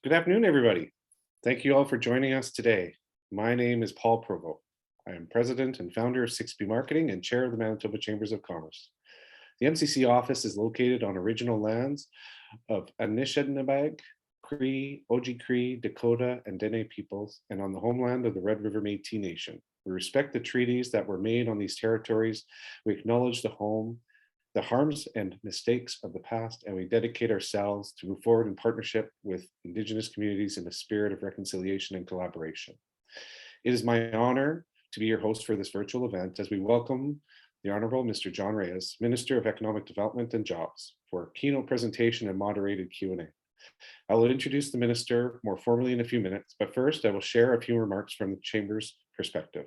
Good afternoon, everybody. Thank you all for joining us today. My name is Paul Provost. I am president and founder of 6B Marketing and chair of the Manitoba Chambers of Commerce. The MCC office is located on original lands of Anishinabeg, Cree, Oji-Cree, Dakota, and Dene peoples, and on the homeland of the Red River Métis Nation. We respect the treaties that were made on these territories. We acknowledge the harms and mistakes of the past, and we dedicate ourselves to move forward in partnership with Indigenous communities in a spirit of reconciliation and collaboration. It is my honor to be your host for this virtual event as we welcome the Honorable Mr. John Reyes, Minister of Economic Development and Jobs, for a keynote presentation and moderated Q&A. I will introduce the Minister more formally in a few minutes, but first I will share a few remarks from the Chamber's perspective.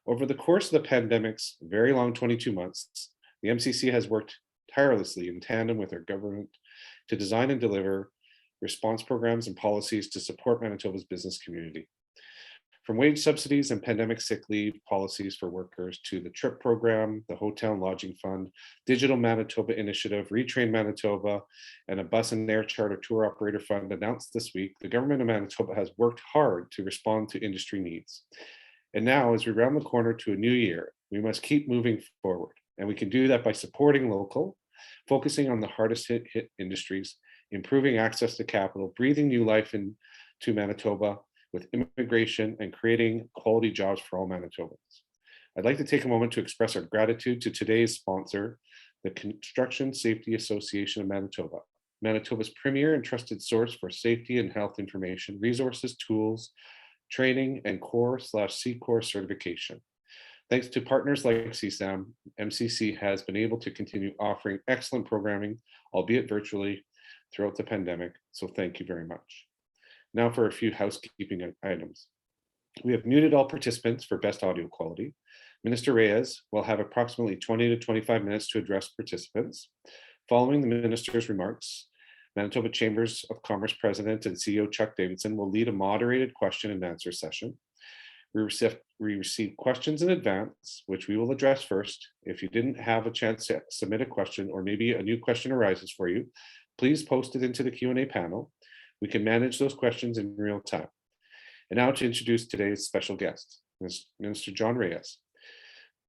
Over the course of the pandemic's very long 22 months, the MCC has worked tirelessly in tandem with our government to design and deliver response programs and policies to support Manitoba's business community. From wage subsidies and pandemic sick leave policies for workers to the TRIP program, the Hotel and Lodging Fund, Digital Manitoba Initiative, Retrain Manitoba, and a bus and air charter tour operator fund announced this week, the government of Manitoba has worked hard to respond to industry needs. And now, as we round the corner to a new year, we must keep moving forward. And we can do that by supporting local, focusing on the hardest hit industries, improving access to capital, breathing new life into Manitoba with immigration, and creating quality jobs for all Manitobans. I'd like to take a moment to express our gratitude to today's sponsor, the Construction Safety Association of Manitoba, Manitoba's premier and trusted source for safety and health information, resources, tools, training, and core/C-Core certification. Thanks to partners like CSAM, MCC has been able to continue offering excellent programming, albeit virtually, throughout the pandemic, so thank you very much. Now for a few housekeeping items. We have muted all participants for best audio quality. Minister Reyes will have approximately 20 to 25 minutes to address participants. Following the minister's remarks, Manitoba Chambers of Commerce President and CEO Chuck Davidson will lead a moderated question and answer session. We received questions in advance, which we will address first. If you didn't have a chance to submit a question, or maybe a new question arises for you, please post it into the Q&A panel. We can manage those questions in real time. And now to introduce today's special guest, Minister John Reyes.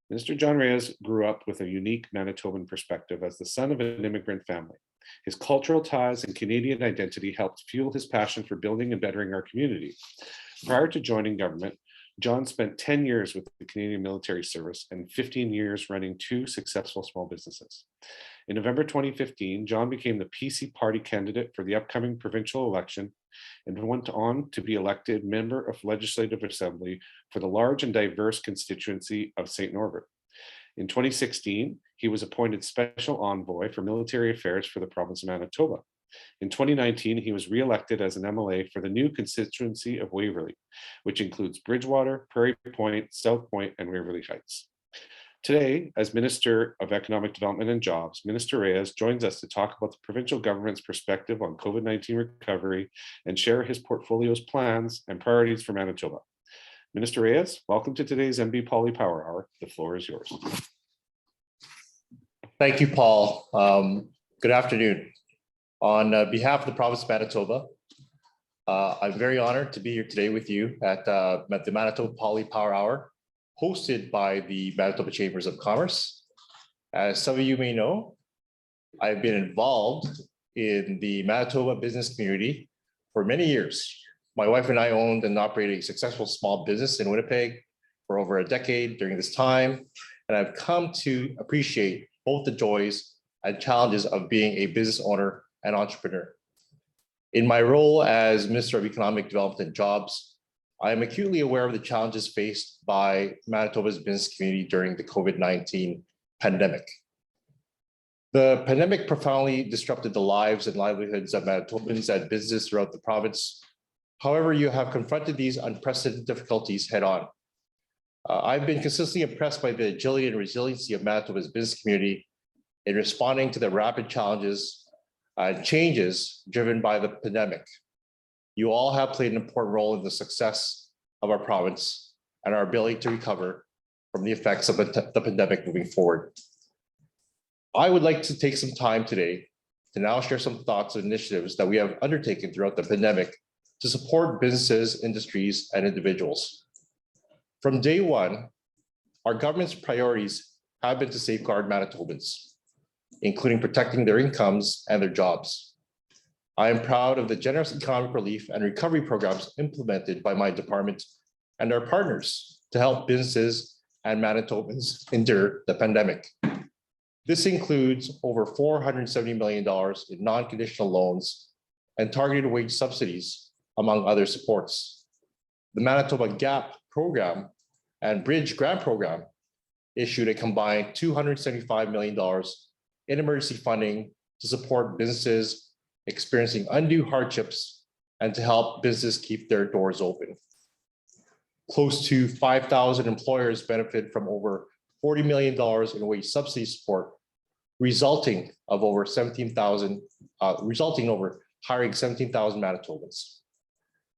Minister John Reyes grew up with a unique Manitoban perspective as the son of an immigrant family. His cultural ties and Canadian identity helped fuel his passion for building and bettering our community. Prior to joining government, John spent 10 years with the Canadian Military Service and 15 years running 2 successful small businesses. In November 2015, John became the PC party candidate for the upcoming provincial election and went on to be elected member of Legislative Assembly for the large and diverse constituency of St. Norbert. In 2016, he was appointed Special Envoy for Military Affairs for the province of Manitoba. In 2019, he was re-elected as an MLA for the new constituency of Waverley, which includes Bridgewater, Prairie Point, South Point, and Waverley Heights. Today, as Minister of Economic Development and Jobs, Minister Reyes joins us to talk about the provincial government's perspective on COVID-19 recovery and share his portfolio's plans and priorities for Manitoba. Minister Reyes, welcome to today's MB Poly Power Hour. The floor is yours. Thank you, Paul. Good afternoon. On behalf of the province of Manitoba, I'm very honored to be here today with you at the Manitoba Poly Power Hour, hosted by the Manitoba Chambers of Commerce. As some of you may know, I've been involved in the Manitoba business community for many years. My wife and I owned and operated a successful small business in Winnipeg for over a decade during this time, and I've come to appreciate both the joys and challenges of being a business owner and entrepreneur. In my role as Minister of Economic Development and Jobs, I am acutely aware of the challenges faced by Manitoba's business community during the COVID-19 pandemic. The pandemic profoundly disrupted the lives and livelihoods of Manitobans and businesses throughout the province. However, you have confronted these unprecedented difficulties head on. I've been consistently impressed by the agility and resiliency of Manitoba's business community in responding to the rapid challenges and changes driven by the pandemic. You all have played an important role in the success of our province and our ability to recover from the effects of the pandemic moving forward. I would like to take some time today to now share some thoughts and initiatives that we have undertaken throughout the pandemic to support businesses, industries, and individuals. From day one, our government's priorities have been to safeguard Manitobans, including protecting their incomes and their jobs. I am proud of the generous economic relief and recovery programs implemented by my department and our partners to help businesses and Manitobans endure the pandemic. This includes over $470 million in non-conditional loans and targeted wage subsidies, among other supports. The Manitoba GAP program and Bridge Grant Program issued a combined $275 million in emergency funding to support businesses experiencing undue hardships and to help businesses keep their doors open. Close to 5,000 employers benefit from over $40 million in wage subsidy support, resulting over hiring 17,000 Manitobans.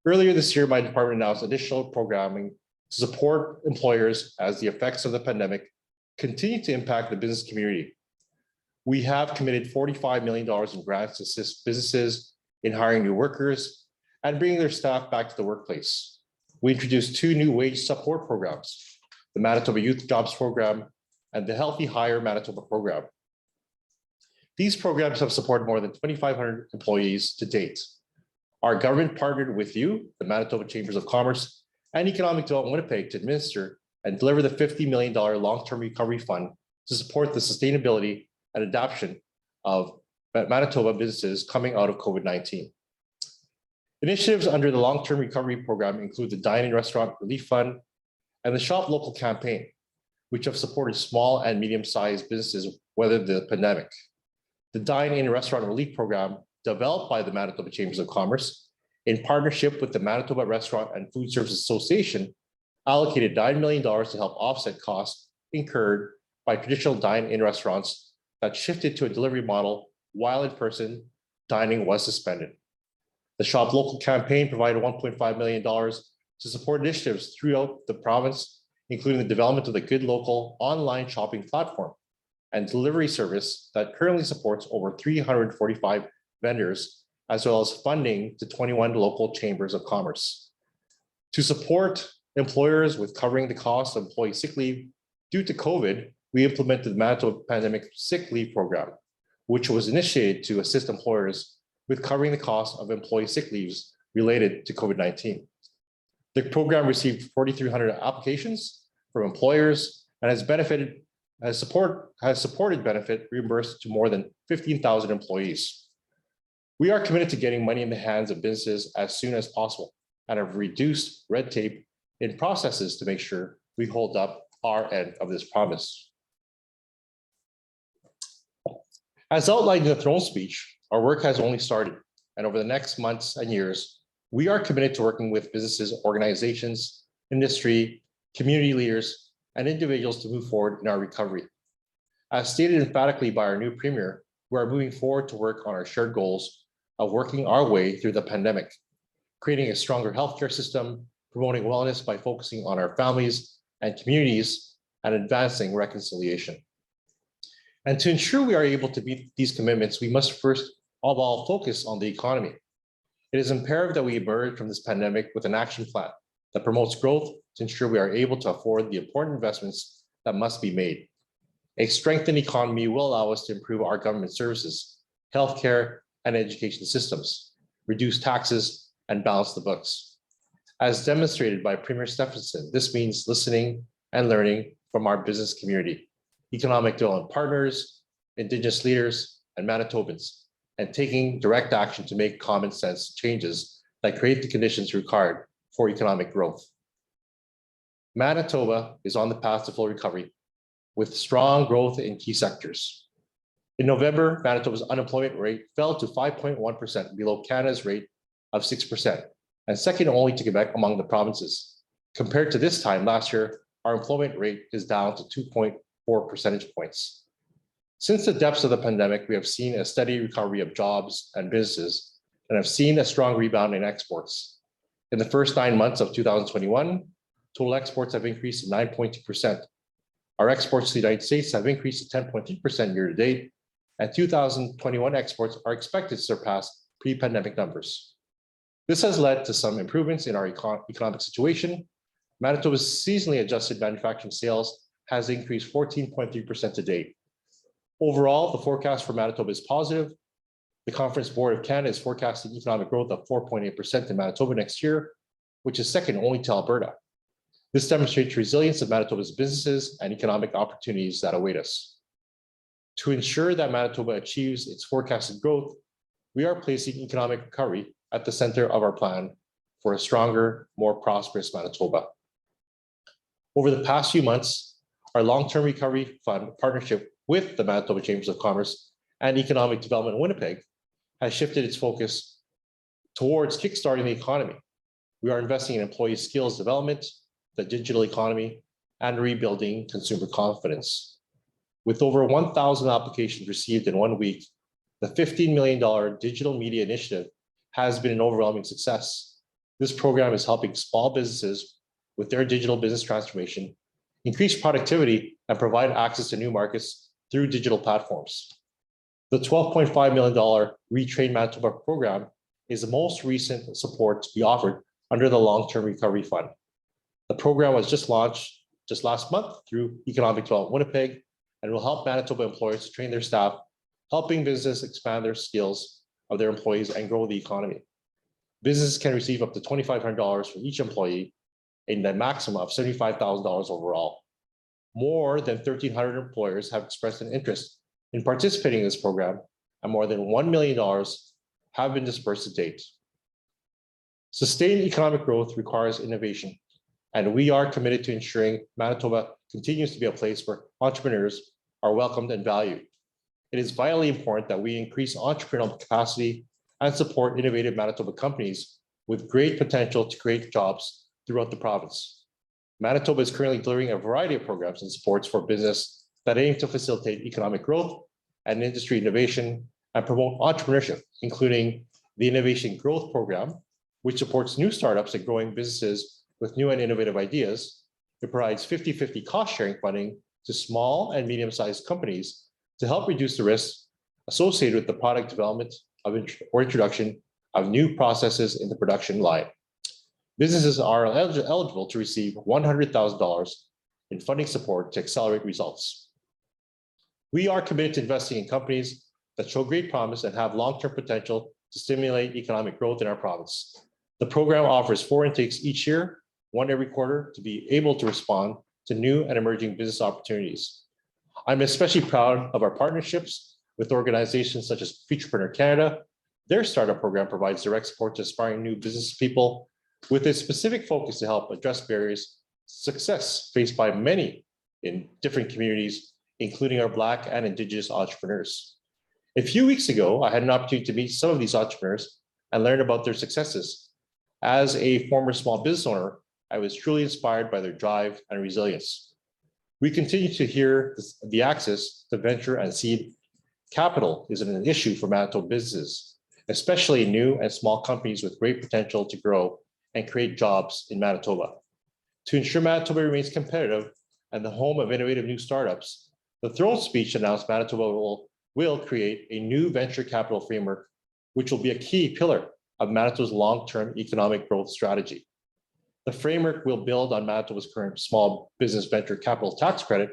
Earlier this year, my department announced additional programming to support employers as the effects of the pandemic continue to impact the business community. We have committed $45 million in grants to assist businesses in hiring new workers and bringing their staff back to the workplace. We introduced 2 new wage support programs, the Manitoba Youth Jobs Program and the Healthy Hire Manitoba Program. These programs have supported more than 2,500 employees to date. Our government partnered with you, the Manitoba Chambers of Commerce and Economic Development Winnipeg, to administer and deliver the $50 million long-term recovery fund to support the sustainability and adoption of Manitoba businesses coming out of COVID-19. Initiatives under the long-term recovery program include the Dine-in Restaurant Relief Fund and the Shop Local campaign, which have supported small and medium-sized businesses weather the pandemic. The Dine-in Restaurant Relief Program, developed by the Manitoba Chambers of Commerce in partnership with the Manitoba Restaurant and Food Service Association, allocated $9 million to help offset costs incurred by traditional dine-in restaurants that shifted to a delivery model while in-person dining was suspended. The Shop Local campaign provided $1.5 million to support initiatives throughout the province, including the development of the Good Local online shopping platform and delivery service that currently supports over 345 vendors, as well as funding to 21 local chambers of commerce. To support employers with covering the cost of employee sick leave due to COVID, we implemented the Manitoba Pandemic Sick Leave Program, which was initiated to assist employers with covering the cost of employee sick leaves related to COVID-19. The program received 4,300 applications from employers and has supported benefit reimbursed to more than 15,000 employees. We are committed to getting money in the hands of businesses as soon as possible and have reduced red tape in processes to make sure we hold up our end of this promise. As outlined in the throne speech, our work has only started, and over the next months and years, we are committed to working with businesses, organizations, industry, community leaders, and individuals to move forward in our recovery. As stated emphatically by our new Premier, we are moving forward to work on our shared goals of working our way through the pandemic, creating a stronger healthcare system, promoting wellness by focusing on our families and communities, and advancing reconciliation. And to ensure we are able to meet these commitments, we must first of all focus on the economy. It is imperative that we emerge from this pandemic with an action plan that promotes growth to ensure we are able to afford the important investments that must be made. A strengthened economy will allow us to improve our government services, healthcare, and education systems, reduce taxes, and balance the books. As demonstrated by Premier Stephenson, this means listening and learning from our business community, economic development partners, Indigenous leaders, and Manitobans, and taking direct action to make common sense changes that create the conditions required for economic growth. Manitoba is on the path to full recovery with strong growth in key sectors. In November, Manitoba's unemployment rate fell to 5.1%, below Canada's rate of 6%, and second only to Quebec among the provinces. Compared to this time last year, our employment rate is down to 2.4 percentage points. Since the depths of the pandemic, we have seen a steady recovery of jobs and businesses and have seen a strong rebound in exports. In the first 9 months of 2021, total exports have increased to 9.2%. Our exports to the United States have increased to 10.3% year to date, and 2021 exports are expected to surpass pre-pandemic numbers. This has led to some improvements in our economic situation. Manitoba's seasonally adjusted manufacturing sales has increased 14.3% to date. Overall, the forecast for Manitoba is positive. The Conference Board of Canada is forecasting economic growth of 4.8% in Manitoba next year, which is second only to Alberta. This demonstrates resilience of Manitoba's businesses and economic opportunities that await us. To ensure that Manitoba achieves its forecasted growth, we are placing economic recovery at the center of our plan for a stronger, more prosperous Manitoba. Over the past few months, our long-term recovery fund partnership with the Manitoba Chambers of Commerce and Economic Development in Winnipeg has shifted its focus towards kickstarting the economy. We are investing in employee skills development, the digital economy, and rebuilding consumer confidence. With over 1,000 applications received in 1 week, the $15 million digital media initiative has been an overwhelming success. This program is helping small businesses with their digital business transformation, increase productivity, and provide access to new markets through digital platforms. The $12.5 million Retrain Manitoba program is the most recent support to be offered under the Long-Term Recovery Fund. The program was just launched just last month through Economic Development Winnipeg and will help Manitoba employers to train their staff, helping business expand their skills of their employees and grow the economy. Businesses can receive up to $2,500 from each employee and a maximum of $75,000 overall. More than 1,300 employers have expressed an interest in participating in this program, and more than $1 million have been dispersed to date. Sustained economic growth requires innovation, and we are committed to ensuring Manitoba continues to be a place where entrepreneurs are welcomed and valued. It is vitally important that we increase entrepreneurial capacity and support innovative Manitoba companies with great potential to create jobs throughout the province. Manitoba is currently delivering a variety of programs and supports for business that aim to facilitate economic growth and industry innovation and promote entrepreneurship, including the Innovation Growth Program, which supports new startups and growing businesses with new and innovative ideas. It provides 50-50 cost-sharing funding to small and medium-sized companies to help reduce the risks associated with the product development or introduction of new processes in the production line. Businesses are eligible to receive $100,000 in funding support to accelerate results. We are committed to investing in companies that show great promise and have long-term potential to stimulate economic growth in our province. The program offers 4 intakes each year, 1 every quarter, to be able to respond to new and emerging business opportunities. I'm especially proud of our partnerships with organizations such as Futurepreneur Canada. Their startup program provides direct support to aspiring new business people with a specific focus to help address barriers to success faced by many in different communities, including our Black and Indigenous entrepreneurs. A few weeks ago, I had an opportunity to meet some of these entrepreneurs and learn about their successes. As a former small business owner, I was truly inspired by their drive and resilience. We continue to hear the access to venture and seed capital is an issue for Manitoba businesses, especially new and small companies with great potential to grow and create jobs in Manitoba. To ensure Manitoba remains competitive and the home of innovative new startups, the throne speech announced Manitoba will create a new venture capital framework, which will be a key pillar of Manitoba's long-term economic growth strategy. The framework will build on Manitoba's current small business venture capital tax credit,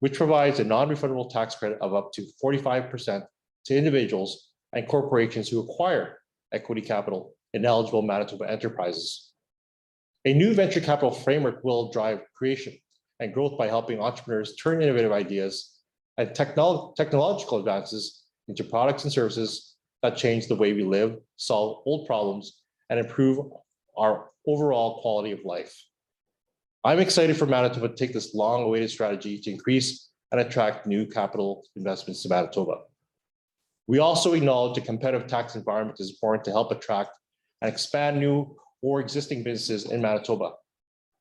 which provides a non-refundable tax credit of up to 45% to individuals and corporations who acquire equity capital in eligible Manitoba enterprises. A new venture capital framework will drive creation and growth by helping entrepreneurs turn innovative ideas and technological advances into products and services that change the way we live, solve old problems, and improve our overall quality of life. I'm excited for Manitoba to take this long-awaited strategy to increase and attract new capital investments to Manitoba. We also acknowledge the competitive tax environment is important to help attract and expand new or existing businesses in Manitoba.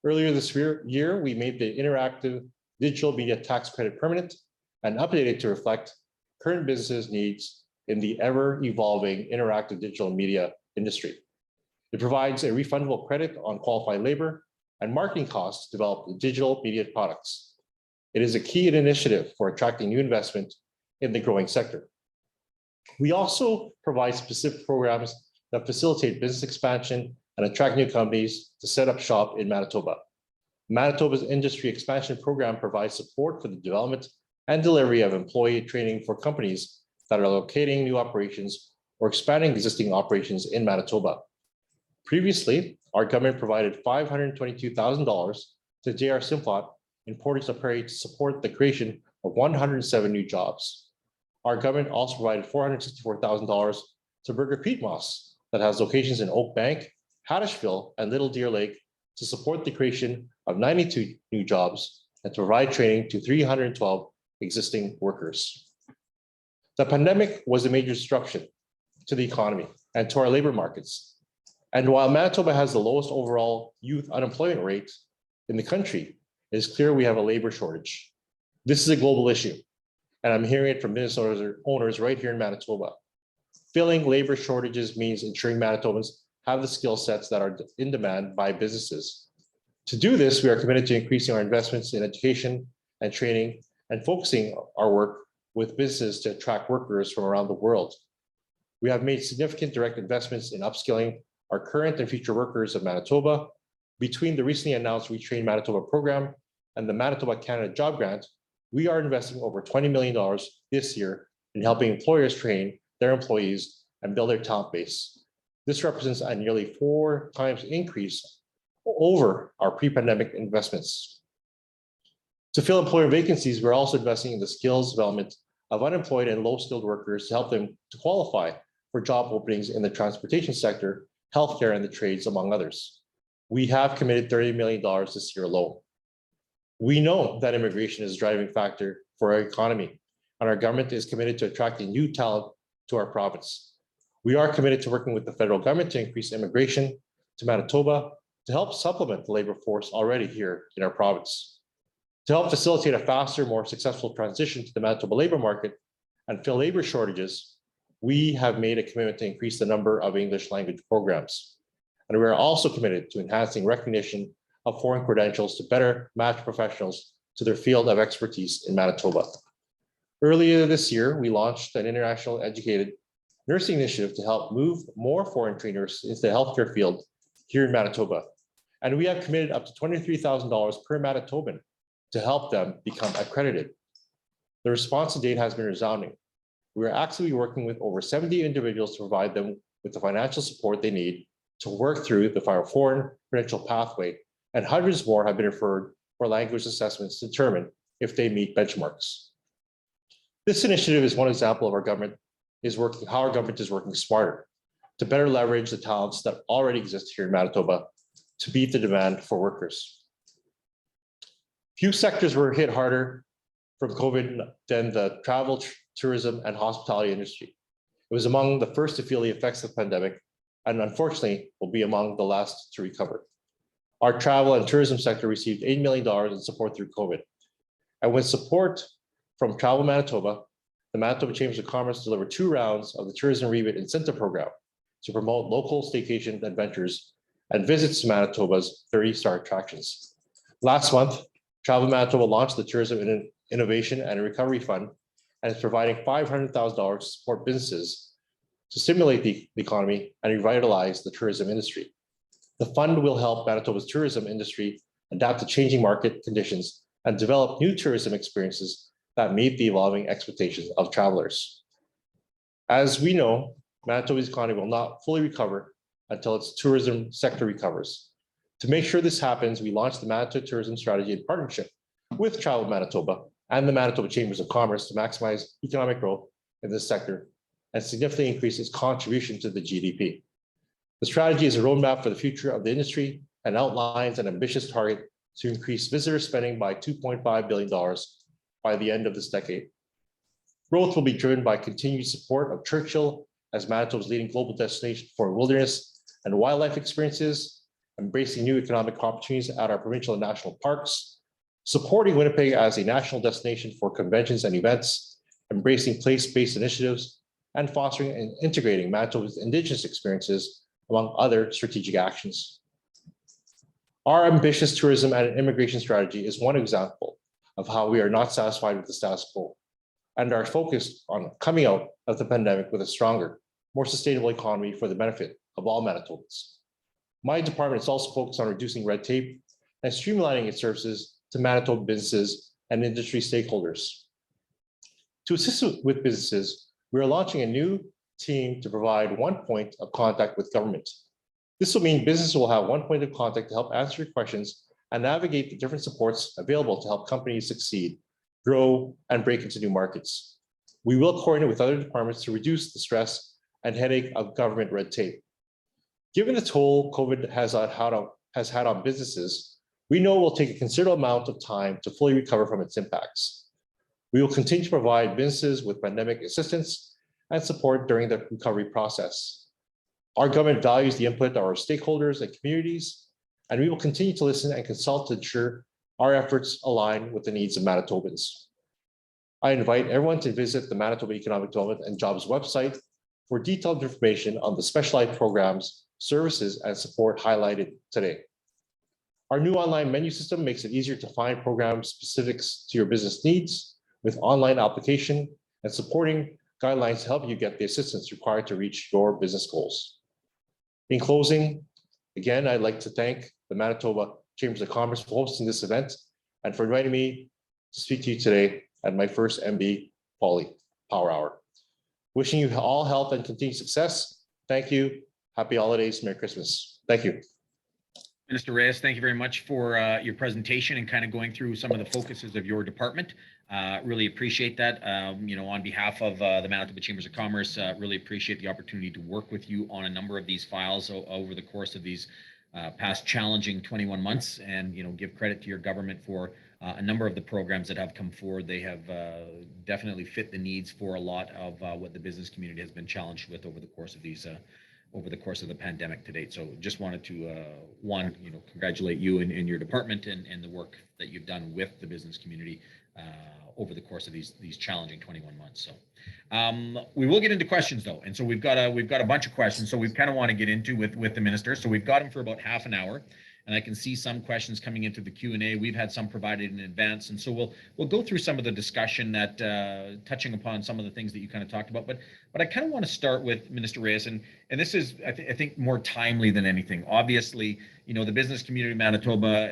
Earlier this year, we made the interactive digital media tax credit permanent and updated to reflect current businesses' needs in the ever-evolving interactive digital media industry. It provides a refundable credit on qualified labor and marketing costs to develop digital media products. It is a key initiative for attracting new investment in the growing sector. We also provide specific programs that facilitate business expansion and attract new companies to set up shop in Manitoba. Manitoba's industry expansion program provides support for the development and delivery of employee training for companies that are locating new operations or expanding existing operations in Manitoba. Previously, our government provided $522,000 to JR Simplot in Portage la Prairie to support the creation of 107 new jobs. Our government also provided $464,000 to Burger Pete Moss that has locations in Oak Bank, Haddishville, and Little Deer Lake to support the creation of 92 new jobs and to provide training to 312 existing workers. The pandemic was a major disruption to the economy and to our labor markets. And while Manitoba has the lowest overall youth unemployment rate in the country, it is clear we have a labor shortage. This is a global issue, and I'm hearing it from business owners right here in Manitoba. Filling labor shortages means ensuring Manitobans have the skill sets that are in demand by businesses. To do this, we are committed to increasing our investments in education and training and focusing our work with businesses to attract workers from around the world. We have made significant direct investments in upskilling our current and future workers of Manitoba. Between the recently announced Retrain Manitoba program and the Manitoba Canada Job Grant, we are investing over $20 million this year in helping employers train their employees and build their talent base. This represents a nearly 4 times increase over our pre-pandemic investments. To fill employer vacancies, we're also investing in the skills development of unemployed and low-skilled workers to help them to qualify for job openings in the transportation sector, healthcare, and the trades, among others. We have committed $30 million this year alone. We know that immigration is a driving factor for our economy, and our government is committed to attracting new talent to our province. We are committed to working with the federal government to increase immigration to Manitoba to help supplement the labor force already here in our province. To help facilitate a faster, more successful transition to the Manitoba labor market and fill labor shortages, we have made a commitment to increase the number of English language programs. And we are also committed to enhancing recognition of foreign credentials to better match professionals to their field of expertise in Manitoba. Earlier this year, we launched an international educated nursing initiative to help move more foreign trainers into the healthcare field here in Manitoba. And we have committed up to $23,000 per Manitoban to help them become accredited. The response to date has been resounding. We are actively working with over 70 individuals to provide them with the financial support they need to work through the foreign credential pathway, and hundreds more have been referred for language assessments to determine if they meet benchmarks. This initiative is one example of how our government is working smarter to better leverage the talents that already exist here in Manitoba to meet the demand for workers. Few sectors were hit harder from COVID than the travel, tourism, and hospitality industry. It was among the first to feel the effects of the pandemic, and unfortunately will be among the last to recover. Our travel and tourism sector received $8 million in support through COVID. And with support from Travel Manitoba, the Manitoba Chambers of Commerce delivered 2 rounds of the Tourism Rebate Incentive Program to promote local staycation adventures and visits to Manitoba's 30-star attractions. Last month, Travel Manitoba launched the Tourism Innovation and Recovery Fund and is providing $500,000 to support businesses to stimulate the economy and revitalize the tourism industry. The fund will help Manitoba's tourism industry adapt to changing market conditions and develop new tourism experiences that meet the evolving expectations of travelers. As we know, Manitoba's economy will not fully recover until its tourism sector recovers. To make sure this happens, we launched the Manitoba Tourism Strategy in partnership with Travel Manitoba and the Manitoba Chambers of Commerce to maximize economic growth in this sector and significantly increase its contribution to the GDP. The strategy is a roadmap for the future of the industry and outlines an ambitious target to increase visitor spending by $2.5 billion by the end of this decade. Growth will be driven by continued support of Churchill as Manitoba's leading global destination for wilderness and wildlife experiences, embracing new economic opportunities at our provincial and national parks, supporting Winnipeg as a national destination for conventions and events, embracing place-based initiatives, and fostering and integrating Manitoba's Indigenous experiences, among other strategic actions. Our ambitious tourism and immigration strategy is one example of how we are not satisfied with the status quo. and are focused on coming out of the pandemic with a stronger, more sustainable economy for the benefit of all Manitobans. My department is also focused on reducing red tape and streamlining its services to Manitoba businesses and industry stakeholders. To assist with businesses, we are launching a new team to provide one point of contact with government. This will mean businesses will have one point of contact to help answer your questions and navigate the different supports available to help companies succeed, grow, and break into new markets. We will coordinate with other departments to reduce the stress and headache of government red tape. Given the toll COVID has had on businesses, we know it will take a considerable amount of time to fully recover from its impacts. We will continue to provide businesses with pandemic assistance and support during the recovery process. Our government values the input of our stakeholders and communities, and we will continue to listen and consult to ensure our efforts align with the needs of Manitobans. I invite everyone to visit the Manitoba Economic Development and Jobs website for detailed information on the specialized programs, services, and support highlighted today. Our new online menu system makes it easier to find programs specific to your business needs with online application and supporting guidelines to help you get the assistance required to reach your business goals. In closing, again, I'd like to thank the Manitoba Chambers of Commerce for hosting this event and for inviting me to speak to you today at my first MB Poly Power Hour. Wishing you all health and continued success. Thank you. Happy holidays. Merry Christmas. Thank you. Minister Reyes, thank you very much for your presentation and kind of going through some of the focuses of your department. Really appreciate that. On behalf of the Manitoba Chambers of Commerce, really appreciate the opportunity to work with you on a number of these files over the course of these past challenging 21 months, and give credit to your government for a number of the programs that have come forward. They have definitely fit the needs for a lot of what the business community has been challenged with over the course of these over the course of the pandemic to date. So just wanted to congratulate you and your department and the work that you've done with the business community over the course of these challenging 21 months. So we will get into questions though, and so we've got a bunch of questions. So we kind of want to get into with the minister. So we've got him for about half an hour, and I can see some questions coming into the Q&A. We've had some provided in advance, and so we'll go through some of the discussion that touching upon some of the things that you kind of talked about. But I kind of want to start with Minister Reyes, and this is I think more timely than anything. Obviously, the business community of Manitoba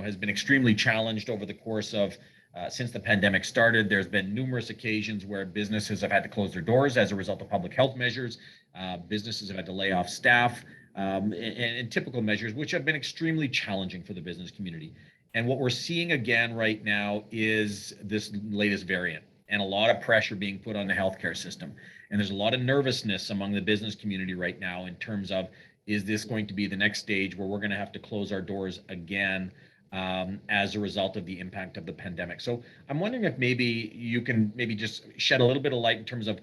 has been extremely challenged over the course of since the pandemic started. There's been numerous occasions where businesses have had to close their doors as a result of public health measures. Businesses have had to lay off staff. And typical measures, which have been extremely challenging for the business community. And what we're seeing again right now is this latest variant and a lot of pressure being put on the healthcare system. And there's a lot of nervousness among the business community right now in terms of, is this going to be the next stage where we're going to have to close our doors again as a result of the impact of the pandemic? So I'm wondering if maybe you can just shed a little bit of light in terms of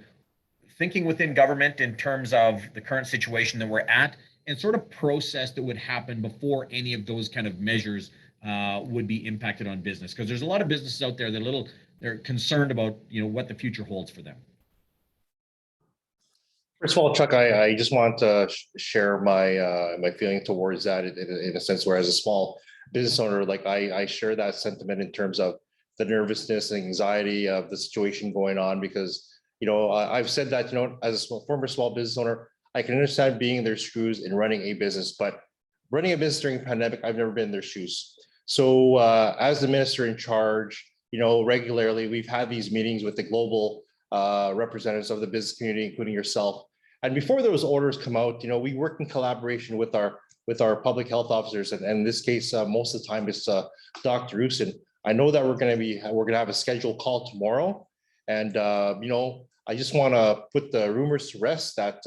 thinking within government in terms of the current situation that we're at, and sort of process that would happen before any of those kind of measures would be impacted on business. Because there's a lot of businesses out there that they're concerned about what the future holds for them. First of all, Chuck, I just want to share my feeling towards that in a sense where as a small business owner, like I share that sentiment in terms of the nervousness and anxiety of the situation going on, because I've said that as a former small business owner, I can understand being in their shoes in running a business, but running a business during a pandemic, I've never been in their shoes. So as the minister in charge, regularly we've had these meetings with the global representatives of the business community, including yourself. And before those orders come out, we work in collaboration with our public health officers, and in this case, most of the time it's Dr. Roussin. I know that we're going to have a scheduled call tomorrow, and I just want to put the rumors to rest that.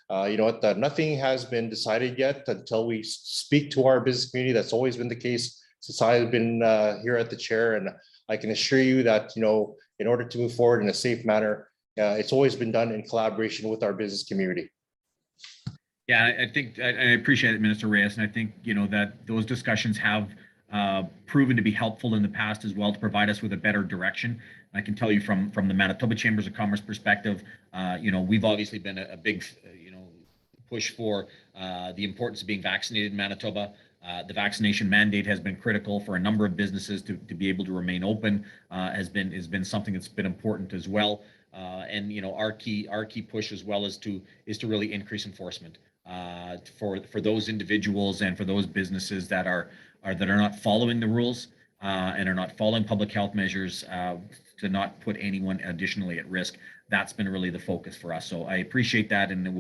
That nothing has been decided yet until we speak to our business community. That's always been the case since I've been here at the chair. And I can assure you that, in order to move forward in a safe manner, it's always been done in collaboration with our business community. Yeah, I think I appreciate it, Minister Reyes. And I think, that those discussions have proven to be helpful in the past as well to provide us with a better direction. I can tell you from the Manitoba Chambers of Commerce perspective, we've obviously been a big, push for the importance of being vaccinated in Manitoba. The vaccination mandate has been critical for a number of businesses to be able to remain open. Has been something that's been important as well. And our key push as well is to really increase enforcement for those individuals and for those businesses that are not following the rules and are not following public health measures to not put anyone additionally at risk. That's been really the focus for us. So I appreciate that, and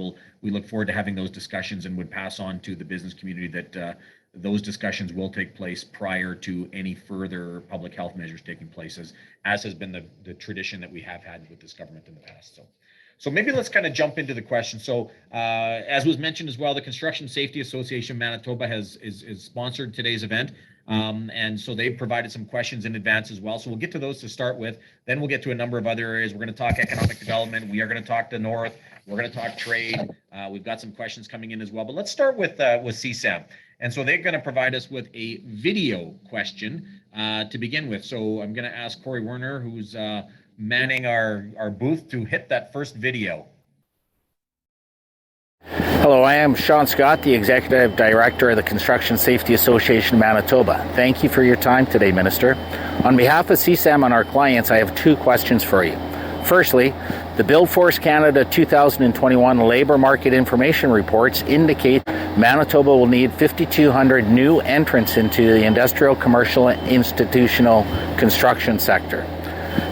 we look forward to having those discussions, and would pass on to the business community that those discussions will take place prior to any further public health measures taking place, as has been the tradition that we have had with this government in the past. So maybe let's kind of jump into the question. So as was mentioned as well, the Construction Safety Association Manitoba is sponsored today's event. And so they've provided some questions in advance as well. So we'll get to those to start with. Then we'll get to a number of other areas. We're going to talk economic development. We are going to talk the North. We're going to talk trade. We've got some questions coming in as well. But let's start with CSAM. And so they're going to provide us with a video question to begin with. So I'm going to ask Corey Werner, who's manning our booth, to hit that first video. Hello, I am Sean Scott, the Executive Director of the Construction Safety Association Manitoba. Thank you for your time today, Minister. On behalf of CSAM and our clients, I have two questions for you. Firstly, the Build Force Canada 2021 Labour Market Information Reports indicate Manitoba will need 5,200 new entrants into the industrial, commercial, and institutional construction sector.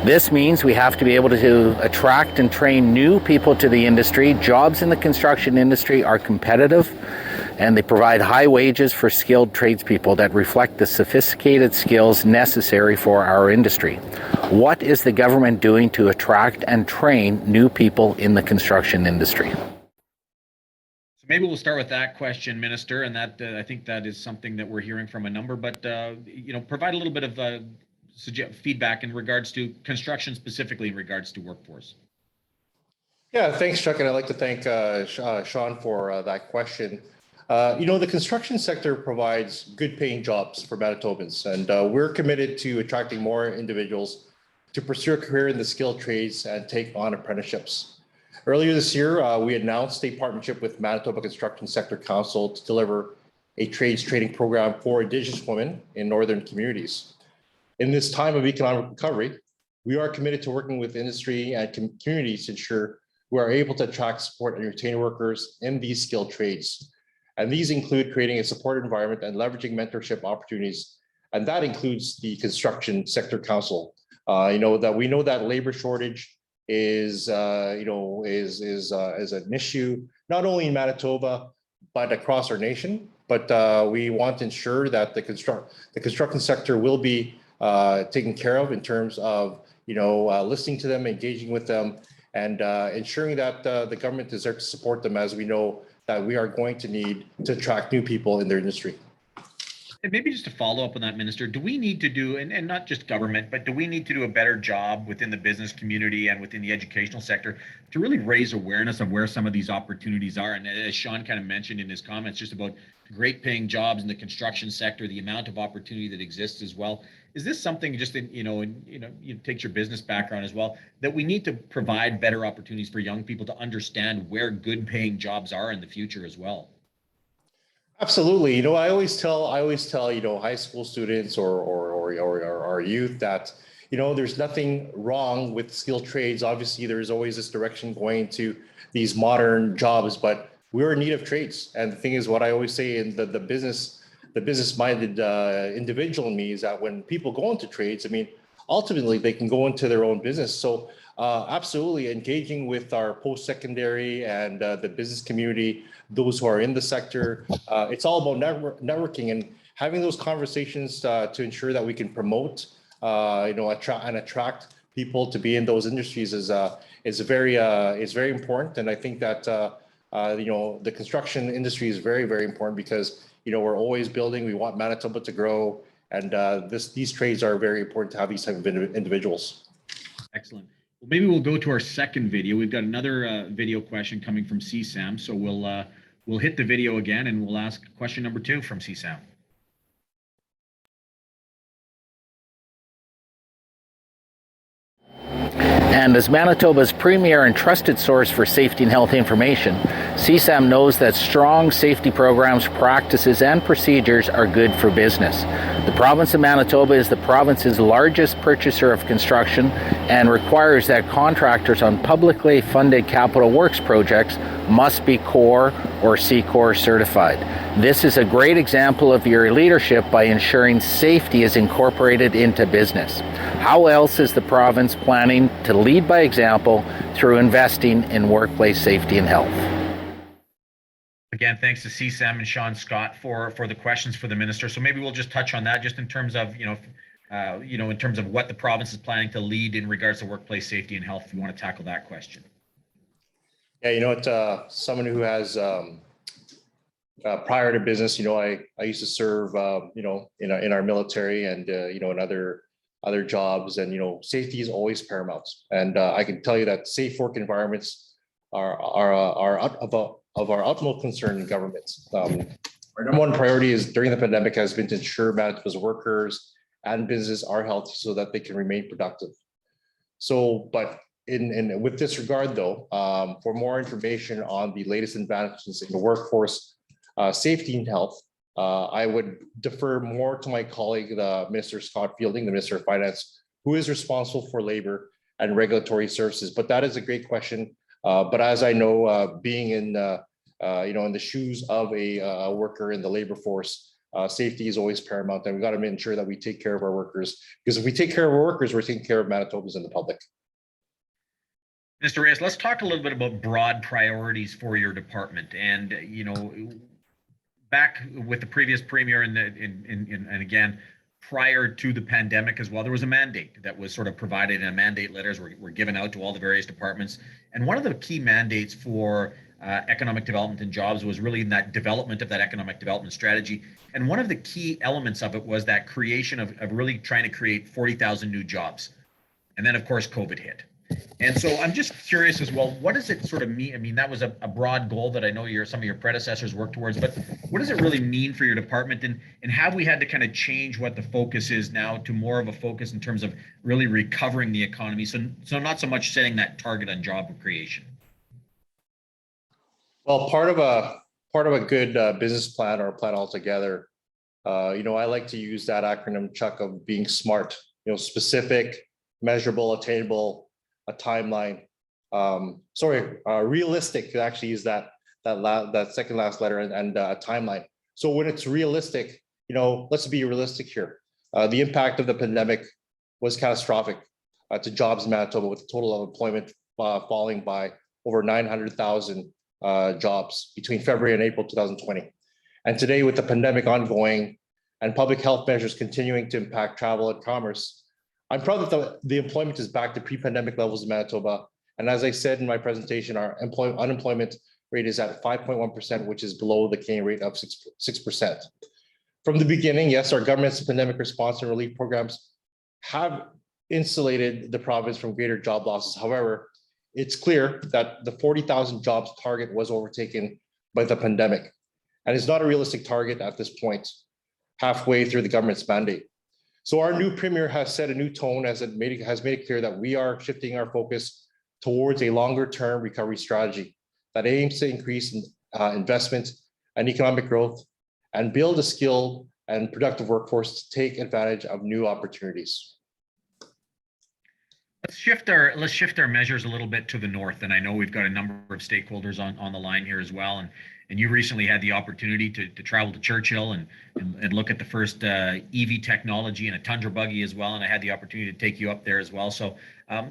This means we have to be able to attract and train new people to the industry. Jobs in the construction industry are competitive, and they provide high wages for skilled tradespeople that reflect the sophisticated skills necessary for our industry. What is the government doing to attract and train new people in the construction industry? So maybe we'll start with that question, Minister, and that I think that is something that we're hearing from a number, but provide a little bit of feedback in regards to construction, specifically in regards to workforce. Yeah, thanks, Chuck, and I'd like to thank Sean for that question. The construction sector provides good-paying jobs for Manitobans, and we're committed to attracting more individuals to pursue a career in the skilled trades and take on apprenticeships. Earlier this year, we announced a partnership with Manitoba Construction Sector Council to deliver a trades training program for Indigenous women in northern communities. In this time of economic recovery, we are committed to working with industry and communities to ensure we are able to attract, support, and retain workers in these skilled trades. And these include creating a supportive environment and leveraging mentorship opportunities. And that includes the Construction Sector Council. We know that labor shortage is an issue not only in Manitoba but across our nation. But we want to ensure that the construction sector will be taken care of in terms of listening to them, engaging with them, and ensuring that the government is there to support them, as we know that we are going to need to attract new people in their industry. And maybe just to follow up on that, Minister, do we need to do, and not just government, but do we need to do a better job within the business community and within the educational sector to really raise awareness of where some of these opportunities are? And as Sean kind of mentioned in his comments, just about great paying jobs in the construction sector, the amount of opportunity that exists as well. Is this something just you take your business background as well, that we need to provide better opportunities for young people to understand where good paying jobs are in the future as well? Absolutely. I always tell high school students or youth that there's nothing wrong with skilled trades. Obviously, there's always this direction going to these modern jobs, but we're in need of trades. And the thing is, what I always say in the business-minded individual in me is that when people go into trades, ultimately they can go into their own business. So absolutely engaging with our post-secondary and the business community, those who are in the sector. It's all about networking and having those conversations to ensure that we can promote, attract people to be in those industries is very important. And I think that the construction industry is very, very important because we're always building. We want Manitoba to grow, and these trades are very important to have these type of individuals. Excellent. Well, maybe we'll go to our second video. We've got another video question coming from CSAM. So we'll hit the video again, and we'll ask question number 2 from CSAM. And as Manitoba's premier and trusted source for safety and health information, CSAM knows that strong safety programs, practices, and procedures are good for business. The province of Manitoba is the province's largest purchaser of construction and requires that contractors on publicly funded capital works projects must be CORE or C-Corps certified. This is a great example of your leadership by ensuring safety is incorporated into business. How else is the province planning to lead by example through investing in workplace safety and health? Again, thanks to CSAM and Sean Scott for the questions for the minister. So maybe we'll just touch on that just in terms of, in terms of what the province is planning to lead in regards to workplace safety and health, if you want to tackle that question. Yeah, you know what, someone who has prior to business, I used to serve, in our military and, in other jobs, and, safety is always paramount. And I can tell you that safe work environments are of our utmost concern in government. Our number one priority is during the pandemic has been to ensure Manitoba's workers and businesses are healthy so that they can remain productive. So, but with this regard though, for more information on the latest advancements in the workforce safety and health, I would defer more to my colleague, the Minister Scott Fielding, the Minister of Finance, who is responsible for labor and regulatory services. But that is a great question. But as I know, being in the shoes of a worker in the labor force, safety is always paramount, and we got to ensure that we take care of our workers. Because if we take care of our workers, we're taking care of Manitobans and the public. Mr. Reyes, let's talk a little bit about broad priorities for your department. And back with the previous premier and again, prior to the pandemic as well, there was a mandate that was sort of provided, and mandate letters were given out to all the various departments. And one of the key mandates for economic development and jobs was really in that development of that economic development strategy. And one of the key elements of it was that creation of really trying to create 40,000 new jobs. And then, of course, COVID hit. And so I'm just curious as well, what does it sort of mean? I mean, that was a broad goal that I know some of your predecessors worked towards, but what does it really mean for your department? And have we had to kind of change what the focus is now to more of a focus in terms of really recovering the economy? So not so much setting that target on job creation. Well, part of a good business plan or a plan altogether, I like to use that acronym, Chuck, of being SMART, specific, measurable, attainable, a timeline. Realistic to actually use that second last letter and a timeline. So when it's realistic, let's be realistic here. The impact of the pandemic was catastrophic to jobs in Manitoba, with the total of employment falling by over 900,000 jobs between February and April 2020. And today, with the pandemic ongoing and public health measures continuing to impact travel and commerce, I'm proud that the employment is back to pre-pandemic levels in Manitoba. And as I said in my presentation, our unemployment rate is at 5.1%, which is below the Canadian rate of 6%. From the beginning, yes, our government's pandemic response and relief programs have insulated the province from greater job losses. However, it's clear that the 40,000 jobs target was overtaken by the pandemic, and it's not a realistic target at this point, halfway through the government's mandate. So our new premier has set a new tone has made it clear that we are shifting our focus towards a longer-term recovery strategy that aims to increase investment and economic growth and build a skilled and productive workforce to take advantage of new opportunities. Let's shift our measures a little bit to the north, and I know we've got a number of stakeholders on the line here as well. And you recently had the opportunity to travel to Churchill and look at the first EV technology and a Tundra buggy as well. And I had the opportunity to take you up there as well. So,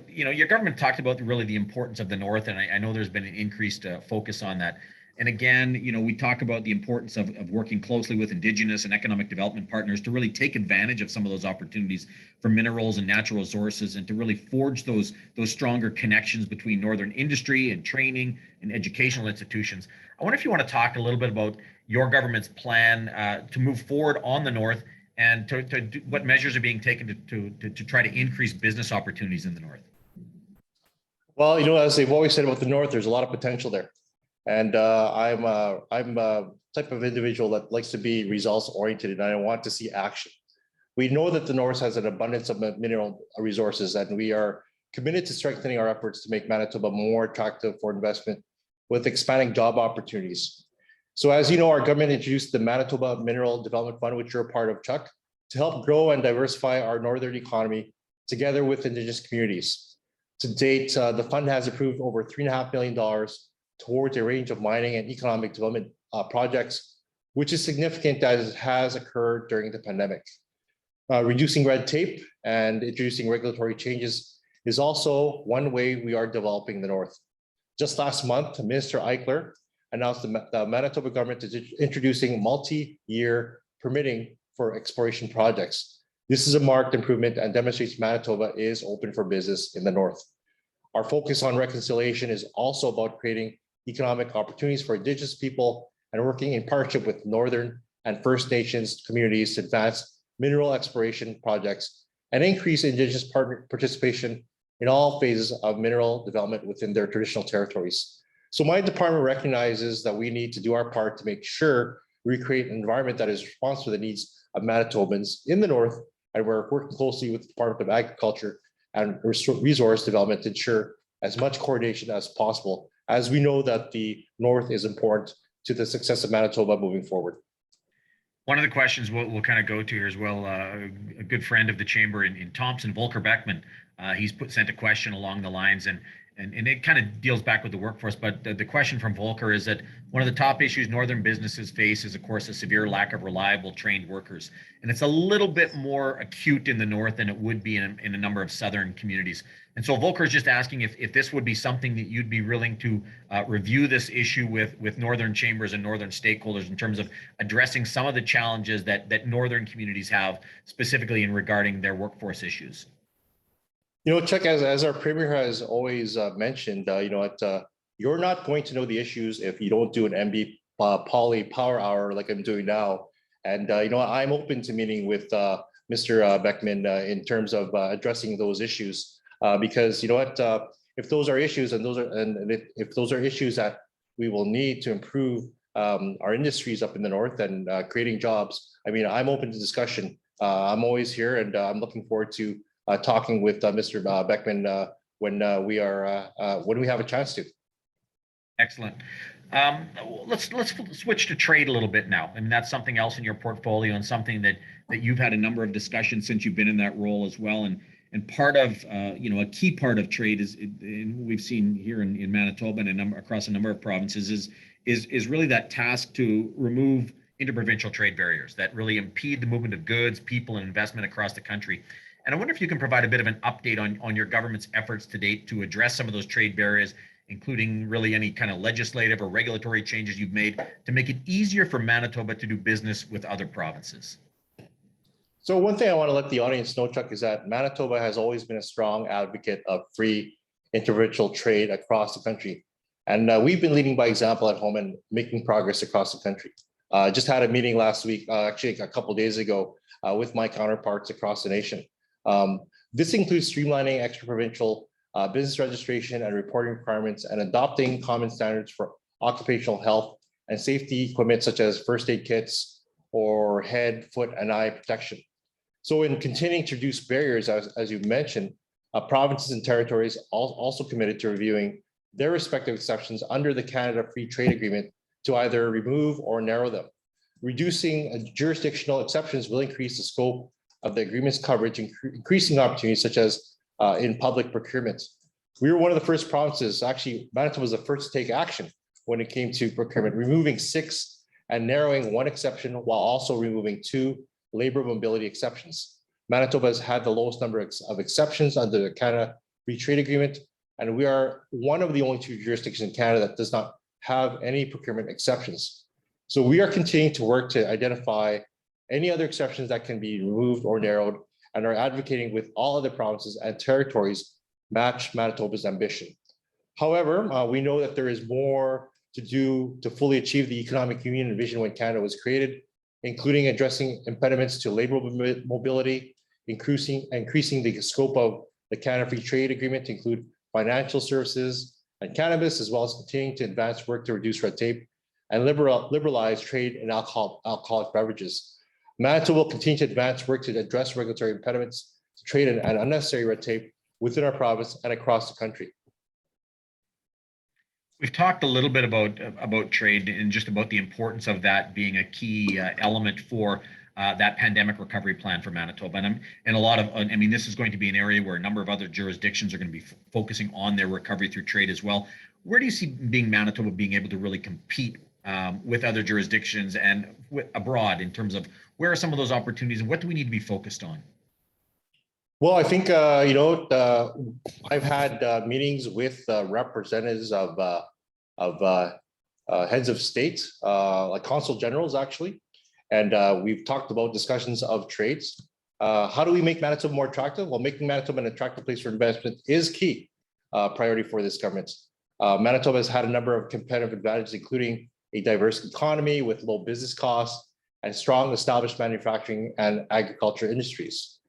your government talked about really the importance of the north, and I know there's been an increased focus on that. And again, we talk about the importance of working closely with Indigenous and economic development partners to really take advantage of some of those opportunities for minerals and natural resources, and to really forge those stronger connections between northern industry and training and educational institutions. I wonder if you want to talk a little bit about your government's plan to move forward on the north, and to do, what measures are being taken to try to increase business opportunities in the north. Well, as they've always said about the north, there's a lot of potential there. And I'm a type of individual that likes to be results oriented, and I want to see action. We know that the north has an abundance of mineral resources, and we are committed to strengthening our efforts to make Manitoba more attractive for investment with expanding job opportunities. So as you know, our government introduced the Manitoba Mineral Development Fund, which you're a part of, Chuck, to help grow and diversify our northern economy together with Indigenous communities. To date, the fund has approved over $3.5 million towards a range of mining and economic development projects, which is significant as it has occurred during the pandemic. Reducing red tape and introducing regulatory changes is also one way we are developing the North. Just last month, Minister Eichler announced the Manitoba government is introducing multi-year permitting for exploration projects. This is a marked improvement and demonstrates Manitoba is open for business in the North. Our focus on reconciliation is also about creating economic opportunities for Indigenous people and working in partnership with Northern and First Nations communities to advance mineral exploration projects and increase Indigenous participation in all phases of mineral development within their traditional territories. So my department recognizes that we need to do our part to make sure we create an environment that is responsive to the needs of Manitobans in the North, and we're working closely with the Department of Agriculture and Resource Development to ensure as much coordination as possible, as we know that the North is important to the success of Manitoba moving forward. One of the questions we'll kind of go to here as well, a good friend of the chamber in Thompson, Volker Beckman, he's sent a question along the lines, and it kind of deals back with the workforce, but the question from Volker is that one of the top issues northern businesses face is, of course, a severe lack of reliable trained workers. And it's a little bit more acute in the North than it would be in a number of southern communities. And so Volker is just asking if this would be something that you'd be willing to review this issue with northern chambers and northern stakeholders in terms of addressing some of the challenges that northern communities have, specifically in regarding their workforce issues. You know, Chuck, as our premier has always mentioned, you're not going to know the issues if you don't do an MB Poly Power Hour like I'm doing now. And I'm open to meeting with Mr. Beckman in terms of addressing those issues, because if those are issues if those are issues that we will need to improve our industries up in the North and creating jobs, I mean, I'm open to discussion. I'm always here, and I'm looking forward to talking with Mr. Beckman when we have a chance to. Excellent. Let's switch to trade a little bit now. I mean, that's something else in your portfolio and something that you've had a number of discussions since you've been in that role as well. And part of a key part of trade is we've seen here in Manitoba and across a number of provinces is really that task to remove interprovincial trade barriers that really impede the movement of goods, people, and investment across the country. And I wonder if you can provide a bit of an update on your government's efforts to date to address some of those trade barriers, including really any kind of legislative or regulatory changes you've made to make it easier for Manitoba to do business with other provinces. So one thing I want to let the audience know, Chuck, is that Manitoba has always been a strong advocate of free interprovincial trade across the country. And we've been leading by example at home and making progress across the country. Just had a meeting last week, actually a couple of days ago, with my counterparts across the nation. This includes streamlining extra-provincial business registration and reporting requirements and adopting common standards for occupational health and safety equipment such as first aid kits or head, foot, and eye protection. So in continuing to reduce barriers, as you mentioned, provinces and territories also committed to reviewing their respective exceptions under the Canada Free Trade Agreement to either remove or narrow them. Reducing jurisdictional exceptions will increase the scope of the agreement's coverage, increasing opportunities such as in public procurement. We were one of the first provinces, actually, Manitoba was the first to take action when it came to procurement, removing 6 and narrowing 1 exception while also removing 2 labor mobility exceptions. Manitoba has had the lowest number of exceptions under the Canada Free Trade Agreement, and we are one of the only 2 jurisdictions in Canada that does not have any procurement exceptions. So we are continuing to work to identify any other exceptions that can be removed or narrowed, and are advocating with all other provinces and territories match Manitoba's ambition. However, we know that there is more to do to fully achieve the economic union and vision when Canada was created, including addressing impediments to labor mobility, increasing the scope of the Canada Free Trade Agreement to include financial services and cannabis, as well as continuing to advance work to reduce red tape and liberalize trade in alcoholic beverages. Manitoba will continue to advance work to address regulatory impediments to trade and unnecessary red tape within our province and across the country. We've talked a little bit about trade and just about the importance of that being a key element for that pandemic recovery plan for Manitoba. And a lot of, I mean, this is going to be an area where a number of other jurisdictions are going to be focusing on their recovery through trade as well. Where do you see Manitoba being able to really compete with other jurisdictions and abroad in terms of where are some of those opportunities and what do we need to be focused on? Well, I think, I've had meetings with representatives of heads of state, like consul generals, actually. And we've talked about discussions of trades. How do we make Manitoba more attractive? Well, making Manitoba an attractive place for investment is key priority for this government. Manitoba has had a number of competitive advantages, including a diverse economy with low business costs and strong established manufacturing and agriculture industries.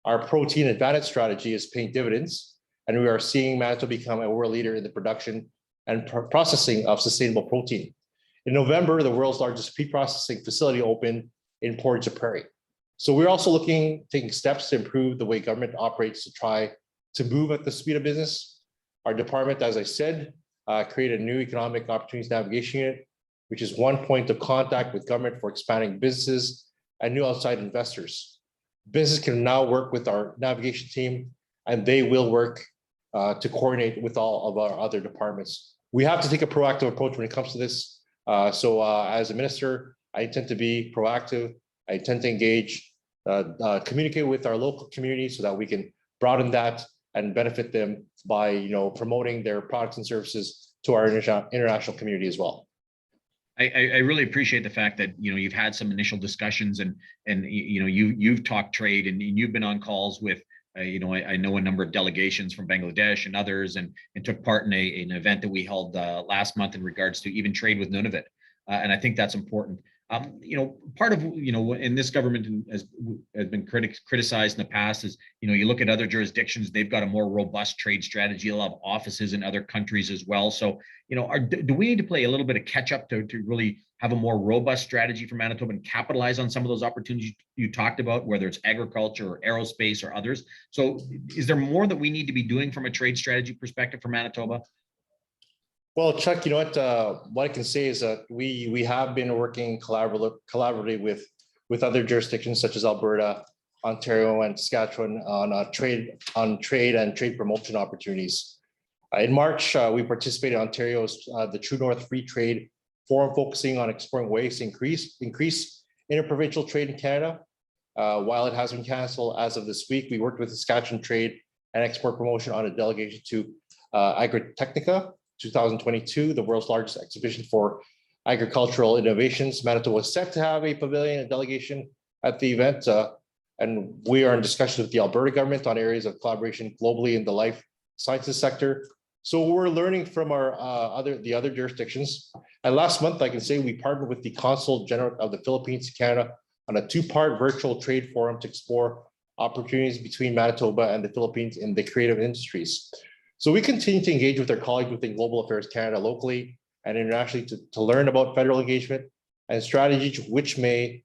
Our protein advantage strategy is paying dividends, and we are seeing Manitoba become a world leader in the production and processing of sustainable protein. In November, the world's largest pre-processing facility opened in Portage la Prairie. So we're also taking steps to improve the way government operates to try to move at the speed of business. Our department, as I said, created a new economic opportunities navigation unit, which is one point of contact with government for expanding businesses and new outside investors. Business can now work with our navigation team, and they will work to coordinate with all of our other departments. We have to take a proactive approach when it comes to this. So as a minister, I intend to be proactive. I intend to engage, communicate with our local community so that we can broaden that and benefit them by promoting their products and services to our international community as well. I really appreciate the fact that you've had some initial discussions and you've talked trade and you've been on calls with I know a number of delegations from Bangladesh and others and took part in an event that we held last month in regards to even trade with Nunavut, and I think that's important. Part of in this government has been criticized in the past is you look at other jurisdictions, they've got a more robust trade strategy. They'll have offices in other countries as well. So do we need to play a little bit of catch up to really have a more robust strategy for Manitoba and capitalize on some of those opportunities you talked about, whether it's agriculture or aerospace or others? So is there more that we need to be doing from a trade strategy perspective for Manitoba? Well, Chuck, what I can say is that we have been working collaboratively with other jurisdictions such as Alberta, Ontario, and Saskatchewan on trade and trade promotion opportunities. In March, we participated in Ontario's the True North Free Trade Forum, focusing on exploring ways to increase interprovincial trade in Canada. While it has been canceled as of this week, we worked with the Saskatchewan Trade and Export Promotion on a delegation to Agritechnica 2022, the world's largest exhibition for agricultural innovations. Manitoba was set to have a pavilion and delegation at the event, and we are in discussion with the Alberta government on areas of collaboration globally in the life sciences sector. So we're learning from our other jurisdictions. And last month, I can say we partnered with the Consul General of the Philippines to Canada on a 2-part virtual trade forum to explore opportunities between Manitoba and the Philippines in the creative industries. So we continue to engage with our colleagues within Global Affairs Canada locally and internationally to learn about federal engagement and strategies which may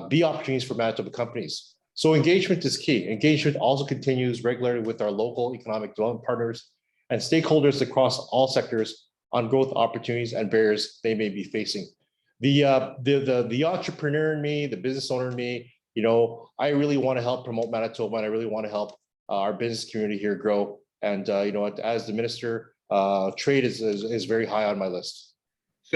be opportunities for Manitoba companies. So engagement is key. Engagement also continues regularly with our local economic development partners and stakeholders across all sectors on growth opportunities and barriers they may be facing. The entrepreneur in me, the business owner in me, I really want to help promote Manitoba, and I really want to help our business community here grow. And as the minister, trade is very high on my list.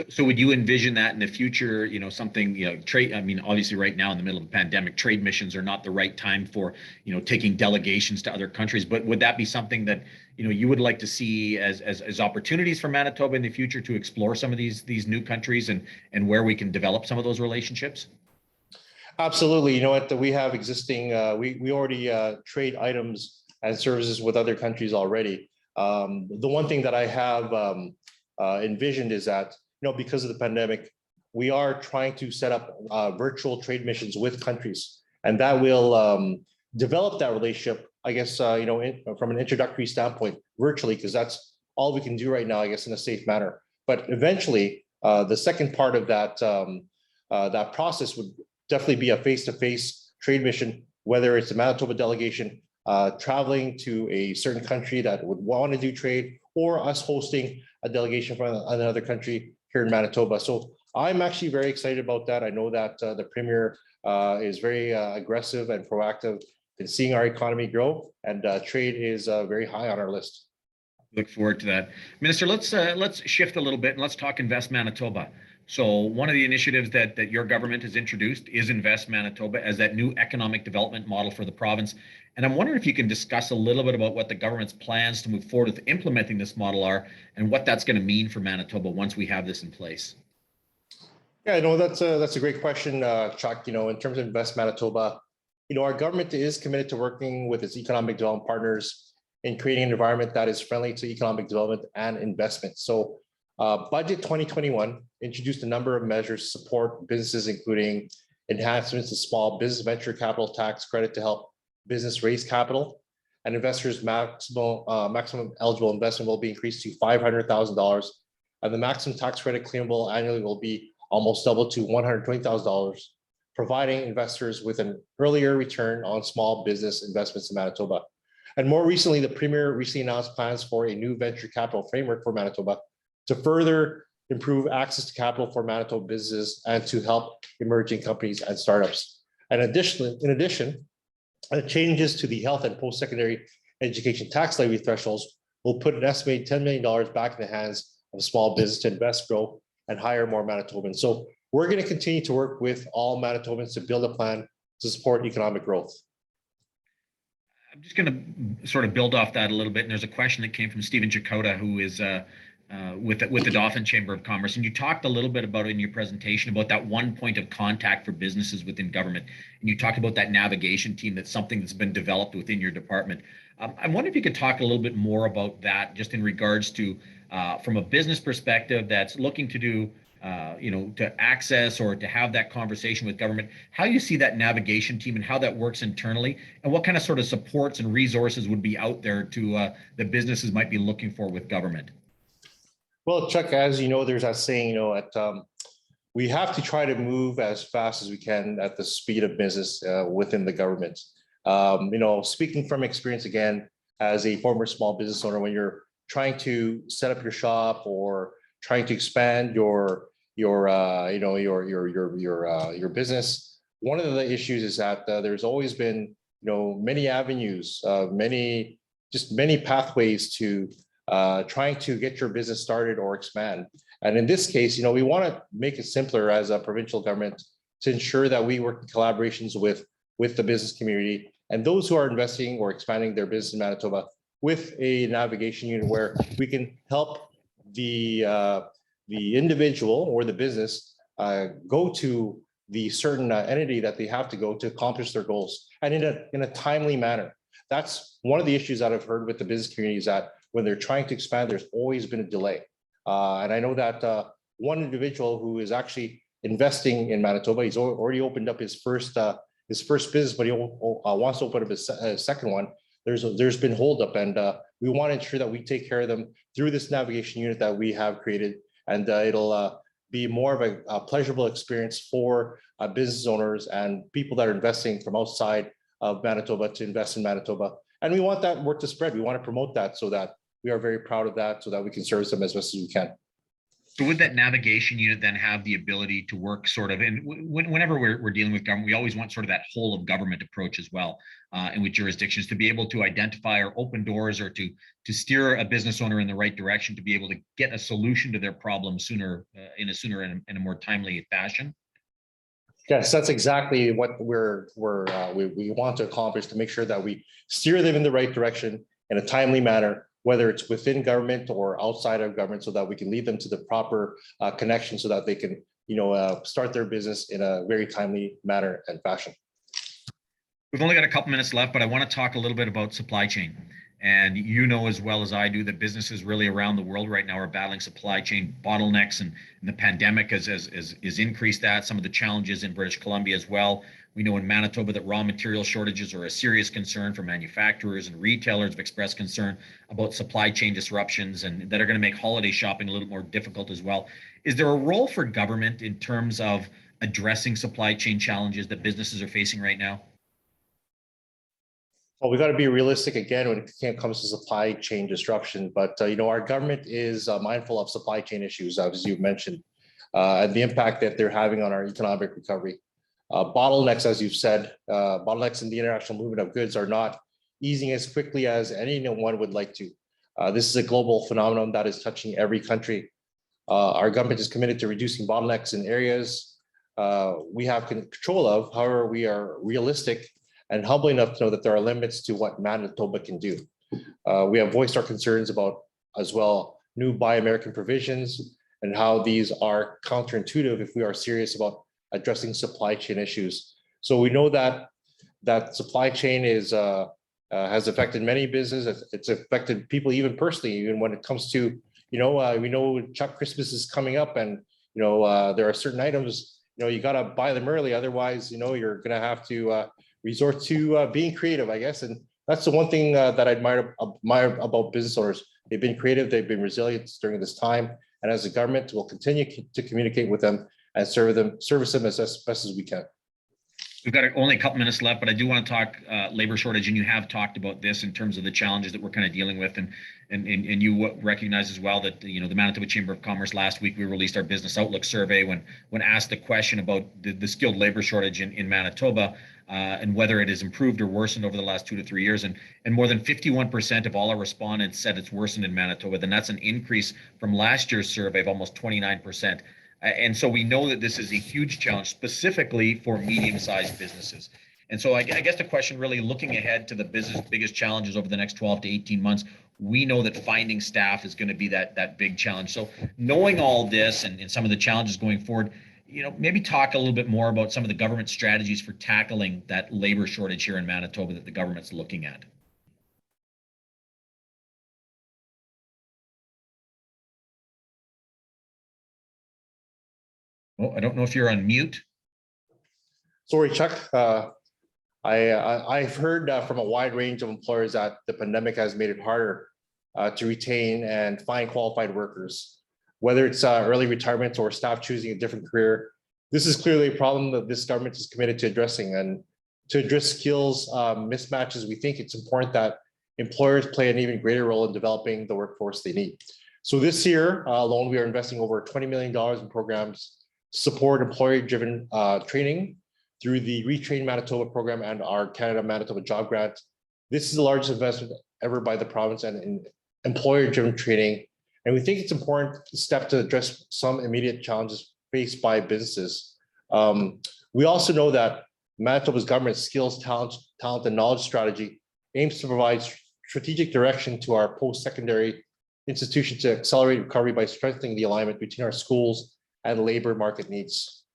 So would you envision that in the future, something, trade, I mean, obviously right now in the middle of the pandemic, trade missions are not the right time for, taking delegations to other countries, but would that be something that, you would like to see as opportunities for Manitoba in the future to explore some of these new countries and where we can develop some of those relationships? Absolutely. We have existing, we already trade items and services with other countries already. The one thing that I have envisioned is that, because of the pandemic, we are trying to set up virtual trade missions with countries, and that will develop that relationship, I guess, from an introductory standpoint, virtually, because that's all we can do right now, I guess, in a safe manner. But eventually, the second part of that process would definitely be a face-to-face trade mission, whether it's a Manitoba delegation traveling to a certain country that would want to do trade, or us hosting a delegation from another country here in Manitoba. So I'm actually very excited about that. I know that the Premier is very aggressive and proactive in seeing our economy grow, and trade is very high on our list. Look forward to that. Minister, let's shift a little bit and let's talk Invest Manitoba. So one of the initiatives that your government has introduced is Invest Manitoba as that new economic development model for the province. And I'm wondering if you can discuss a little bit about what the government's plans to move forward with implementing this model are and what that's going to mean for Manitoba once we have this in place. Yeah, no, that's a great question, Chuck. In terms of Invest Manitoba, our government is committed to working with its economic development partners in creating an environment that is friendly to economic development and investment. So Budget 2021 introduced a number of measures to support businesses, including enhancements to small business venture capital tax credit to help business raise capital, and investors' maximum eligible investment will be increased to $500,000, and the maximum tax credit claimable annually will be almost double to $120,000, providing investors with an earlier return on small business investments in Manitoba. And more recently, the Premier recently announced plans for a new venture capital framework for Manitoba to further improve access to capital for Manitoba businesses and to help emerging companies and startups. And in addition, changes to the health and post-secondary education tax levy thresholds will put an estimated $10 million back in the hands of small business to invest, grow, and hire more Manitobans. So we're going to continue to work with all Manitobans to build a plan to support economic growth. I'm just going to sort of build off that a little bit. And there's a question that came from Stephen Chakota, who is with the Dauphin Chamber of Commerce. And you talked a little bit about in your presentation about that one point of contact for businesses within government. And you talked about that navigation team. That's something that's been developed within your department. I wonder if you could talk a little bit more about that, just in regards to from a business perspective that's looking to do to access or to have that conversation with government, how you see that navigation team and how that works internally, and what kind of sort of supports and resources would be out there to the businesses might be looking for with government. Well, Chuck, as you know, there's that saying, we have to try to move as fast as we can at the speed of business within the government. Speaking from experience again, as a former small business owner, when you're trying to set up your shop or trying to expand your business, one of the issues is that there's always been many avenues, many pathways to trying to get your business started or expand. And in this case, we want to make it simpler as a provincial government to ensure that we work in collaborations with the business community and those who are investing or expanding their business in Manitoba with a navigation unit where we can help the individual or the business go to the certain entity that they have to go to accomplish their goals, and in a timely manner. That's one of the issues that I've heard with the business community, is that when they're trying to expand, there's always been a delay. And I know that one individual who is actually investing in Manitoba, he's already opened up his first business, but he wants to open up his second one. There's been holdup, and we want to ensure that we take care of them through this navigation unit that we have created, and it'll be more of a pleasurable experience for business owners and people that are investing from outside of Manitoba to invest in Manitoba. And we want that work to spread. We want to promote that, so that we are very proud of that, so that we can service them as best as we can. So would that navigation unit then have the ability to work sort of, and whenever we're dealing with government, we always want sort of that whole of government approach as well, and with jurisdictions, to be able to identify or open doors, or to steer a business owner in the right direction, to be able to get a solution to their problem sooner, in a more timely fashion? Yes, that's exactly what we want to accomplish, to make sure that we steer them in the right direction in a timely manner, whether it's within government or outside of government, so that we can lead them to the proper connection, so that they can, start their business in a very timely manner and fashion. We've only got a couple minutes left, but I want to talk a little bit about supply chain. And as well as I do, that businesses really around the world right now are battling supply chain bottlenecks, and the pandemic has increased that. Some of the challenges in British Columbia as well. We know in Manitoba that raw material shortages are a serious concern for manufacturers, and retailers have expressed concern about supply chain disruptions, and that are going to make holiday shopping a little more difficult as well. Is there a role for government in terms of addressing supply chain challenges that businesses are facing right now? Well, we got to be realistic again when it comes to supply chain disruption. But our government is mindful of supply chain issues, as you mentioned, and the impact that they're having on our economic recovery. Bottlenecks, as you've said, bottlenecks in the international movement of goods are not easing as quickly as anyone would like to. This is a global phenomenon that is touching every country. Our government is committed to reducing bottlenecks in areas we have control of. However, we are realistic and humble enough to know that there are limits to what Manitoba can do. We have voiced our concerns about, as well, new Buy American provisions and how these are counterintuitive if we are serious about addressing supply chain issues. So we know that supply chain has affected many businesses. It's affected people even personally, even when it comes to, we know Chuck Christmas is coming up, and there are certain items, you got to buy them early. Otherwise, you're going to have to resort to being creative, I guess. And that's the one thing that I admire about business owners. They've been creative, they've been resilient during this time. And as a government, we'll continue to communicate with them and service them as best as we can. We've got only a couple minutes left, but I do want to talk labor shortage, and you have talked about this in terms of the challenges that we're kind of dealing with, and you recognize as well that the Manitoba Chamber of Commerce, last week we released our business outlook survey when asked the question about the skilled labor shortage in Manitoba and whether it has improved or worsened over the last 2 to 3 years, and more than 51% of all our respondents said it's worsened in Manitoba. Then that's an increase from last year's survey of almost 29%. And so we know that this is a huge challenge, specifically for medium-sized businesses. And so I guess the question, really looking ahead to the biggest challenges over the next 12 to 18 months, we know that finding staff is going to be that big challenge. So knowing all this and some of the challenges going forward, maybe talk a little bit more about some of the government strategies for tackling that labor shortage here in Manitoba that the government's looking at. Oh, I don't know if you're on mute. Sorry, Chuck. I've heard from a wide range of employers that the pandemic has made it harder to retain and find qualified workers, whether it's early retirement or staff choosing a different career. This is clearly a problem that this government is committed to addressing. And to address skills mismatches, we think it's important that employers play an even greater role in developing the workforce they need. So this year alone, we are investing over $20 million in programs support employer-driven training through the Retrain Manitoba program and our Canada Manitoba Job Grant. This is the largest investment ever by the province and in employer-driven training. And we think it's an important step to address some immediate challenges faced by businesses. We also know that Manitoba's government skills, talent, and knowledge strategy aims to provide strategic direction to our post-secondary institutions to accelerate recovery by strengthening the alignment between our schools and labor market needs.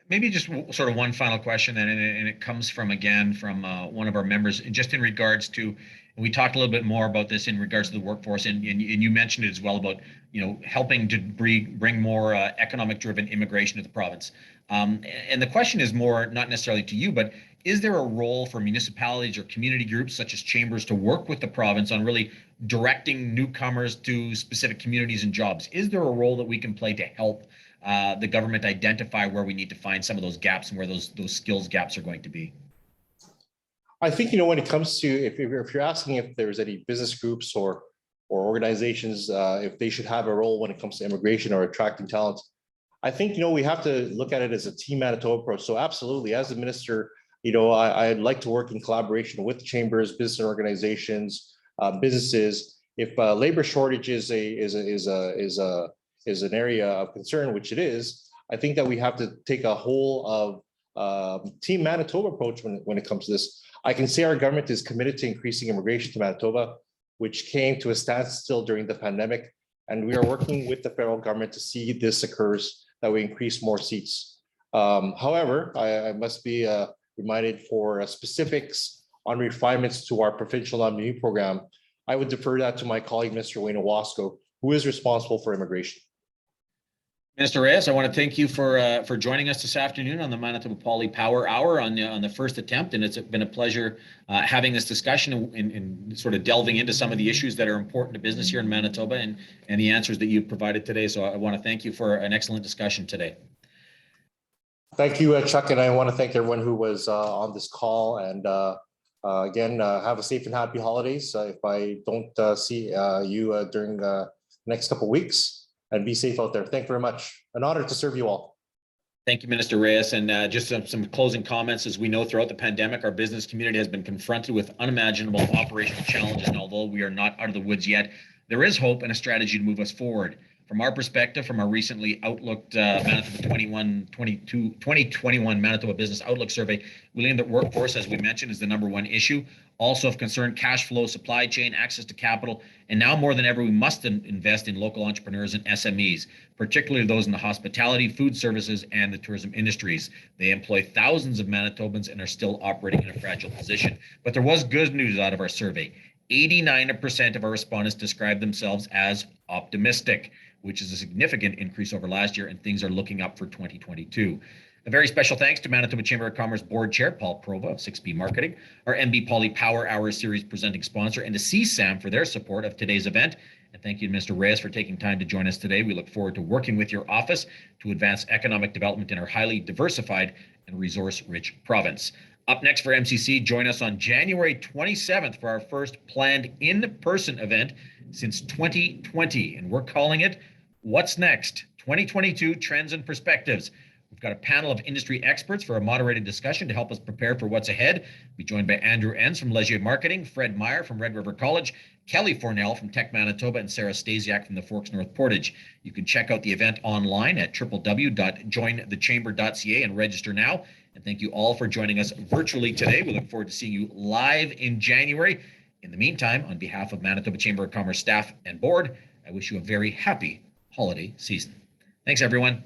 Maybe just sort of one final question, and it comes from one of our members, just in regards to, and we talked a little bit more about this in regards to the workforce, and you mentioned it as well about helping to bring more economic-driven immigration to the province. And the question is more not necessarily to you, but is there a role for municipalities or community groups such as chambers to work with the province on really directing newcomers to specific communities and jobs? Is there a role that we can play to help the government identify where we need to find some of those gaps and where those skills gaps are going to be? I think, when it comes to, if you're asking if there's any business groups or organizations, if they should have a role when it comes to immigration or attracting talent, I think, we have to look at it as a Team Manitoba approach. So absolutely, as a minister, I'd like to work in collaboration with chambers, business organizations, businesses. If labor shortage is an area of concern, which it is, I think that we have to take a whole of Team Manitoba approach when it comes to this. I can say our government is committed to increasing immigration to Manitoba, which came to a standstill during the pandemic. And we are working with the federal government to see this occurs, that we increase more seats. However, I must be reminded for specifics on refinements to our provincial nominee program. I would defer that to my colleague, Mr. Wayne Owasco, who is responsible for immigration. Mr. Reyes, I want to thank you for joining us this afternoon on the Manitoba Poly Power Hour on the first attempt, and it's been a pleasure having this discussion and sort of delving into some of the issues that are important to business here in Manitoba and the answers that you've provided today. So I want to thank you for an excellent discussion today. Thank you, Chuck, and I want to thank everyone who was on this call, and Again, have a safe and happy holidays. If I don't see you during the next couple of weeks, and be safe out there. Thank you very much. An honor to serve you all. Thank you, Minister Reyes. And just some closing comments. As we know, throughout the pandemic, our business community has been confronted with unimaginable operational challenges. And although we are not out of the woods yet, there is hope and a strategy to move us forward. From our perspective, from our recently outlooked Manitoba 2021 Manitoba Business Outlook Survey, we learned that workforce, as we mentioned, is the #1 issue. Also of concern, cash flow, supply chain, access to capital, and now more than ever, we must invest in local entrepreneurs and SMEs, particularly those in the hospitality, food services, and the tourism industries. They employ thousands of Manitobans and are still operating in a fragile position. But there was good news out of our survey. 89% of our respondents described themselves as optimistic, which is a significant increase over last year, and things are looking up for 2022. A very special thanks to Manitoba Chamber of Commerce Board Chair Paul Provo of 6B Marketing, our MB Poly Power Hour Series presenting sponsor, and to CSAM for their support of today's event. And thank you to Mr. Reyes for taking time to join us today. We look forward to working with your office to advance economic development in our highly diversified and resource-rich province. Up next for MCC, join us on January 27th for our first planned in-person event since 2020, and we're calling it What's Next? 2022 Trends and Perspectives. We've got a panel of industry experts for a moderated discussion to help us prepare for what's ahead. We'll be joined by Andrew Enns from Leger Marketing, Fred Meyer from Red River College, Kelly Fornell from Tech Manitoba, and Sarah Stasiak from the Forks North Portage. You can check out the event online at www.jointhechamber.ca and register now. And thank you all for joining us virtually today. We look forward to seeing you live in January. In the meantime, on behalf of Manitoba Chamber of Commerce staff and board, I wish you a very happy holiday season. Thanks, everyone.